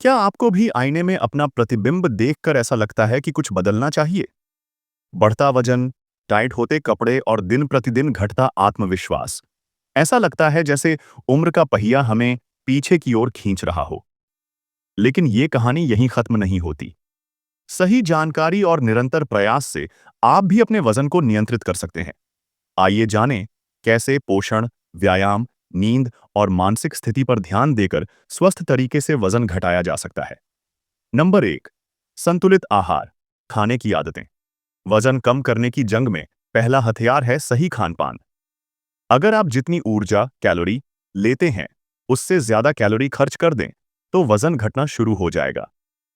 क्या आपको भी आईने में अपना प्रतिबिंब देखकर ऐसा लगता है कि कुछ बदलना चाहिए? बढ़ता वजन, टाइट होते कपड़े और दिन प्रतिदिन घटता आत्मविश्वास। ऐसा लगता है जैसे उम्र का पहिया हमें पीछे की ओर खींच रहा हो। लेकिन ये कहानी यहीं खत्म नहीं होती। सही जानकारी और निरंतर प्रयास से आप भी अपने वजन को नियंत्रित कर सकते हैं। आइए जानें कैसे पोषण, व्यायाम, नींद और मानसिक स्थिति पर ध्यान देकर स्वस्थ तरीके से वजन घटाया जा सकता है। नंबर 1। संतुलित आहार, खाने की आदतें। वजन कम करने की जंग में पहला हथियार है सही खान-पान। अगर आप जितनी ऊर्जा, कैलोरी लेते हैं, उससे ज्यादा कैलोरी खर्च कर दें, तो वजन घटना शुरू हो जाएगा।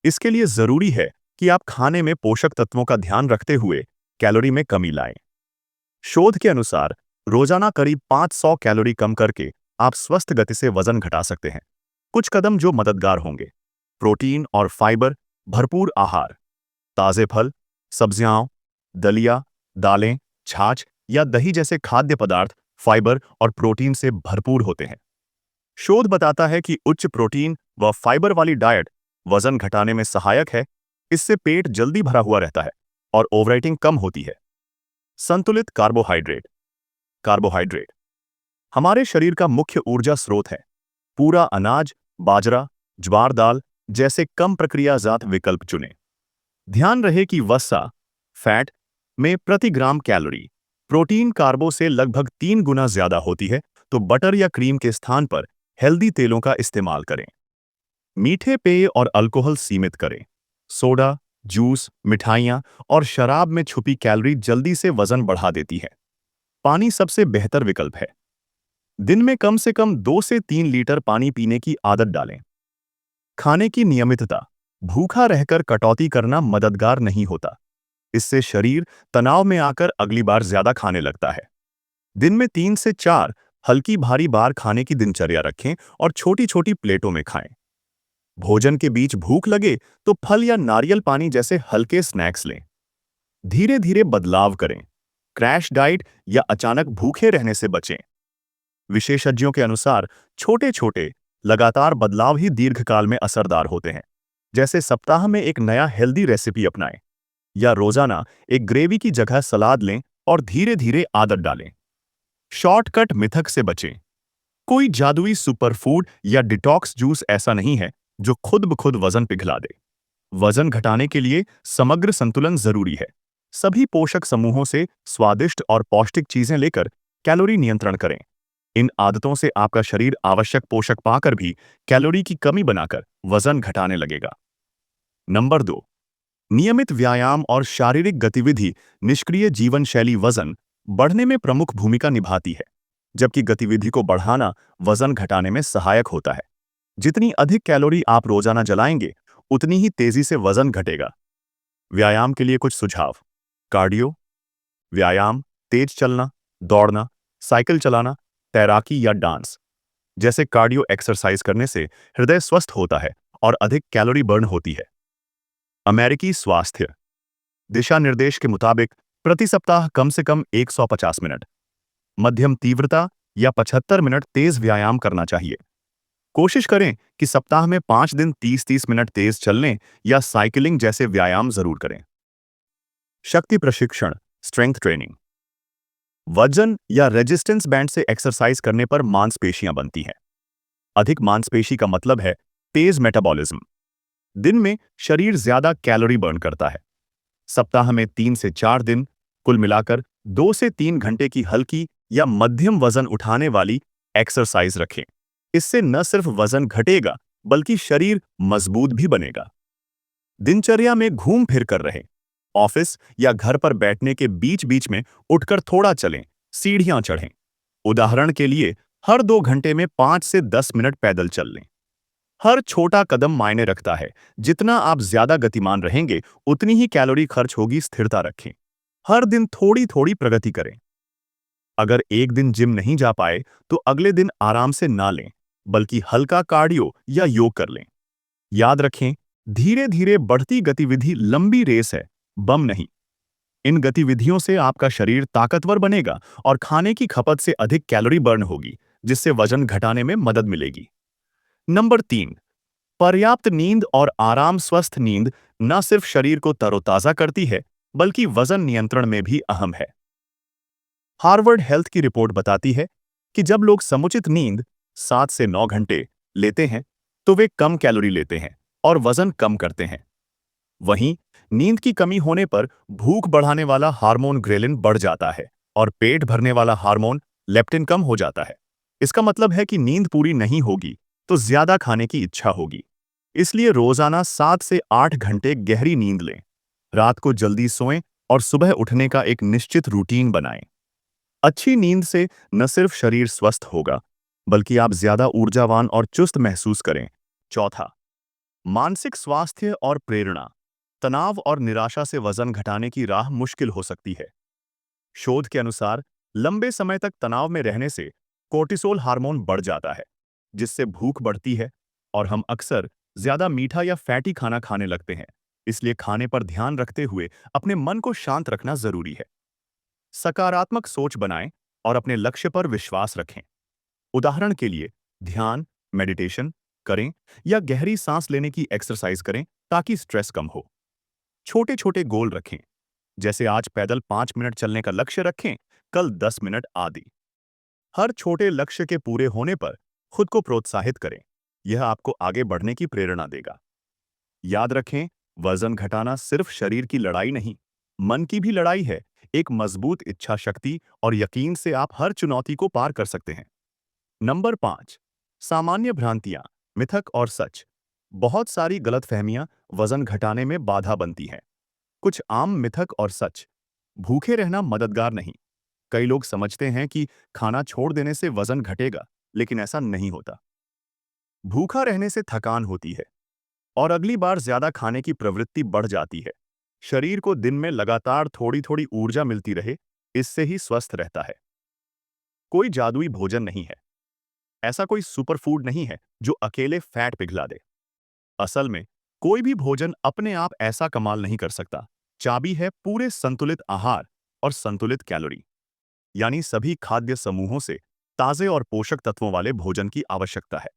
इसके लिए जरूरी है कि आप खाने में पोषक तत्वों का ध्यान रखते हुए कैलोरी में कमी लाएं। शोध के अनुसार रोजाना करीब 500 कैलोरी कम करके आप स्वस्थ गति से वजन घटा सकते हैं। कुछ कदम जो मददगार होंगे: प्रोटीन और फाइबर भरपूर आहार, ताजे फल, सब्जियां, दलिया, दालें, छाछ या दही जैसे खाद्य पदार्थ फाइबर और प्रोटीन से भरपूर होते हैं। शोध बताता है कि उच्च प्रोटीन व फाइबर वाली डाइट वजन घटाने में सहायक है। इससे पेट जल्दी भरा हुआ रहता है और ओवरईटिंग कम होती है। संतुलित कार्बोहाइड्रेट। कार्बोहाइड्रेट हमारे शरीर का मुख्य ऊर्जा स्रोत है। पूरा अनाज, बाजरा, ज्वार दाल जैसे कम प्रक्रियाजात विकल्प चुनें। ध्यान रहे कि वसा फैट में प्रति ग्राम कैलोरी प्रोटीन कार्बो से लगभग 3 गुना ज्यादा होती है, तो बटर या क्रीम के स्थान पर हेल्दी तेलों का इस्तेमाल करें। मीठे पेय और अल्कोहल सीमित करें। सोडा, जूस, मिठाइयाँ और शराब में छुपी कैलोरी जल्दी से वजन बढ़ा देती है। पानी सबसे बेहतर विकल्प है। दिन में कम से कम 2 से 3 लीटर पानी पीने की आदत डालें। खाने की नियमितता। भूखा रहकर कटौती करना मददगार नहीं होता। इससे शरीर तनाव में आकर अगली बार ज्यादा खाने लगता है। दिन में 3 से 4 हल्की भारी बार खाने की दिनचर्या रखें और छोटी छोटी प्लेटों में खाएं। भोजन के बीच भूख लगे तो फल या नारियल पानी जैसे हल्के स्नैक्स लें। धीरे धीरे बदलाव करें। क्रैश डाइट या अचानक भूखे रहने से बचें। विशेषज्ञों के अनुसार छोटे छोटे लगातार बदलाव ही दीर्घकाल में असरदार होते हैं। जैसे सप्ताह में एक नया हेल्दी रेसिपी अपनाएं या रोजाना एक ग्रेवी की जगह सलाद लें और धीरे धीरे आदत डालें। शॉर्टकट मिथक से बचें। कोई जादुई सुपरफूड या डिटॉक्स जूस ऐसा नहीं है जो खुद ब खुद वजन पिघला दे। वजन घटाने के लिए समग्र संतुलन जरूरी है। सभी पोषक समूहों से स्वादिष्ट और पौष्टिक चीजें लेकर कैलोरी नियंत्रण करें। इन आदतों से आपका शरीर आवश्यक पोषक पाकर भी कैलोरी की कमी बनाकर वजन घटाने लगेगा। नंबर 2। नियमित व्यायाम और शारीरिक गतिविधि निष्क्रिय जीवन शैली वजन बढ़ने में प्रमुख भूमिका निभाती है, जबकि गतिविधि को बढ़ाना वजन घटाने में सहायक होता है। जितनी अधिक कैलोरी आप रोजाना जलाएंगे, उतनी ही तेजी से वजन घटेगा। व्यायाम के लिए कुछ सुझाव: कार्डियो व्यायाम, तेज चलना, दौड़ना, साइकिल चलाना, तैराकी या डांस जैसे कार्डियो एक्सरसाइज करने से हृदय स्वस्थ होता है और अधिक कैलोरी बर्न होती है। अमेरिकी स्वास्थ्य दिशा निर्देश के मुताबिक प्रति सप्ताह कम से कम 150 मिनट मध्यम तीव्रता या 75 मिनट तेज व्यायाम करना चाहिए। कोशिश करें कि सप्ताह में 5 दिन 30-30 मिनट तेज चलने या साइकिलिंग जैसे व्यायाम जरूर करें। शक्ति प्रशिक्षण, स्ट्रेंथ ट्रेनिंग। वजन या रेजिस्टेंस बैंड से एक्सरसाइज करने पर मांसपेशियां बनती हैं। अधिक मांसपेशी का मतलब है तेज मेटाबॉलिज्म। दिन में शरीर ज्यादा कैलोरी बर्न करता है। सप्ताह में 3 से 4 दिन, कुल मिलाकर 2 से 3 घंटे की हल्की या मध्यम वजन उठाने वाली एक्सरसाइज रखें। इससे न सिर्फ वजन घटेगा, बल्कि शरीर मजबूत भी बनेगा। दिनचर्या में घूम फिर कर रहें। ऑफिस या घर पर बैठने के बीच बीच में उठकर थोड़ा चलें, सीढ़ियां चढ़ें। उदाहरण के लिए, हर 2 घंटे में 5 से 10 मिनट पैदल चल लें। हर छोटा कदम मायने रखता है। जितना आप ज्यादा गतिमान रहेंगे, उतनी ही कैलोरी खर्च होगी। स्थिरता रखें। हर दिन थोड़ी थोड़ी प्रगति करें। अगर एक दिन जिम नहीं जा पाए, तो अगले दिन आराम से ना लें, बल्कि हल्का कार्डियो या योग कर लें। याद रखें, धीरे धीरे बढ़ती गतिविधि लंबी रेस है, बम नहीं। इन गतिविधियों से आपका शरीर ताकतवर बनेगा और खाने की खपत से अधिक कैलोरी बर्न होगी, जिससे वजन घटाने में मदद मिलेगी। नंबर 3। पर्याप्त नींद और आराम स्वस्थ नींद न सिर्फ शरीर को तरोताजा करती है, बल्कि वजन नियंत्रण में भी अहम है। हार्वर्ड हेल्थ की रिपोर्ट बताती है कि जब लोग समुचित नींद 7 से 9 घंटे लेते हैं, तो वे कम कैलोरी लेते हैं और वजन कम करते हैं। वहीं नींद की कमी होने पर भूख बढ़ाने वाला हार्मोन ग्रेलिन बढ़ जाता है और पेट भरने वाला हार्मोन लेप्टिन कम हो जाता है। इसका मतलब है कि नींद पूरी नहीं होगी तो ज्यादा खाने की इच्छा होगी। इसलिए रोजाना 7 से 8 घंटे गहरी नींद लें, रात को जल्दी सोएं और सुबह उठने का एक निश्चित रूटीन बनाएं। अच्छी नींद से न सिर्फ शरीर स्वस्थ होगा, बल्कि आप ज्यादा ऊर्जावान और चुस्त महसूस करें। चौथा, मानसिक स्वास्थ्य और प्रेरणा। तनाव और निराशा से वजन घटाने की राह मुश्किल हो सकती है। शोध के अनुसार लंबे समय तक तनाव में रहने से कोर्टिसोल हार्मोन बढ़ जाता है, जिससे भूख बढ़ती है और हम अक्सर ज्यादा मीठा या फैटी खाना खाने लगते हैं। इसलिए खाने पर ध्यान रखते हुए अपने मन को शांत रखना जरूरी है। सकारात्मक सोच बनाएं और अपने लक्ष्य पर विश्वास रखें। उदाहरण के लिए ध्यान, मेडिटेशन करें या गहरी सांस लेने की एक्सरसाइज करें ताकि स्ट्रेस कम हो। छोटे छोटे गोल रखें, जैसे आज पैदल 5 मिनट चलने का लक्ष्य रखें, कल 10 मिनट आदि। हर छोटे लक्ष्य के पूरे होने पर खुद को प्रोत्साहित करें। यह आपको आगे बढ़ने की प्रेरणा देगा। याद रखें, वजन घटाना सिर्फ शरीर की लड़ाई नहीं, मन की भी लड़ाई है। एक मजबूत इच्छा शक्ति और यकीन से आप हर चुनौती को पार कर सकते हैं। नंबर 5, सामान्य भ्रांतियां, मिथक और सच। बहुत सारी गलतफहमियां वजन घटाने में बाधा बनती हैं। कुछ आम मिथक और सच। भूखे रहना मददगार नहीं। कई लोग समझते हैं कि खाना छोड़ देने से वजन घटेगा, लेकिन ऐसा नहीं होता। भूखा रहने से थकान होती है और अगली बार ज्यादा खाने की प्रवृत्ति बढ़ जाती है। शरीर को दिन में लगातार थोड़ी थोड़ी ऊर्जा मिलती रहे, इससे ही स्वस्थ रहता है। कोई जादुई भोजन नहीं है। ऐसा कोई सुपरफूड नहीं है जो अकेले फैट पिघला दे। असल में कोई भी भोजन अपने आप ऐसा कमाल नहीं कर सकता। चाबी है पूरे संतुलित आहार और संतुलित कैलोरी, यानी सभी खाद्य समूहों से ताजे और पोषक तत्वों वाले भोजन की आवश्यकता है।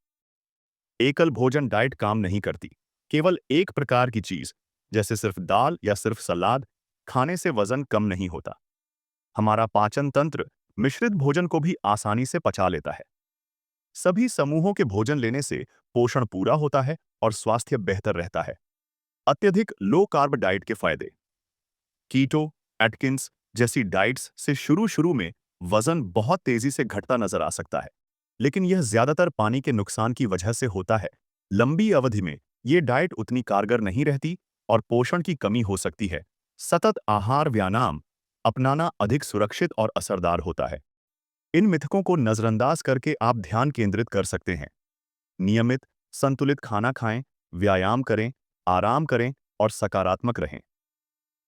एकल भोजन डाइट काम नहीं करती। केवल एक प्रकार की चीज, जैसे सिर्फ दाल या सिर्फ सलाद, खाने से वजन कम नहीं होता। हमारा पाचन तंत्र मिश्रित भोजन को भी आसानी से पचा लेता है। सभी समूहों के भोजन लेने से पोषण पूरा होता है और स्वास्थ्य बेहतर रहता है। अत्यधिक लो कार्ब डाइट के फायदे। कीटो, एटकिंस जैसी डाइट्स से शुरू शुरू में वजन बहुत तेजी से घटता नजर आ सकता है, लेकिन यह ज्यादातर पानी के नुकसान की वजह से होता है। लंबी अवधि में ये डाइट उतनी कारगर नहीं रहती और पोषण की कमी हो सकती है। सतत आहार व्यायाम अपनाना अधिक सुरक्षित और असरदार होता है। इन मिथकों को नजरअंदाज करके आप ध्यान केंद्रित कर सकते हैं। नियमित संतुलित खाना खाएं, व्यायाम करें, आराम करें और सकारात्मक रहें।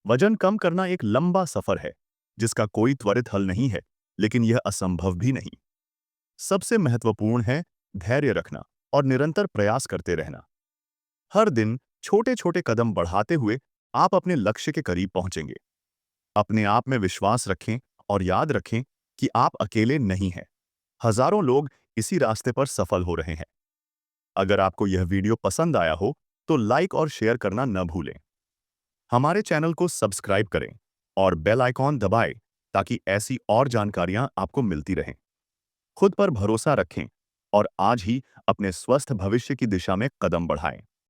वजन कम करना एक लंबा सफर है, जिसका कोई त्वरित हल नहीं है, लेकिन यह असंभव भी नहीं। सबसे महत्वपूर्ण है धैर्य रखना और निरंतर प्रयास करते रहना। हर दिन छोटे छोटे कदम बढ़ाते हुए आप अपने लक्ष्य के करीब पहुंचेंगे। अपने आप में विश्वास रखें और याद रखें कि आप अकेले नहीं हैं। हजारों लोग इसी रास्ते पर सफल हो रहे हैं। अगर आपको यह वीडियो पसंद आया हो तो लाइक और शेयर करना न भूलें। हमारे चैनल को सब्सक्राइब करें और बेल आइकॉन दबाएं ताकि ऐसी और जानकारियां आपको मिलती रहें। खुद पर भरोसा रखें और आज ही अपने स्वस्थ भविष्य की दिशा में कदम बढ़ाएं।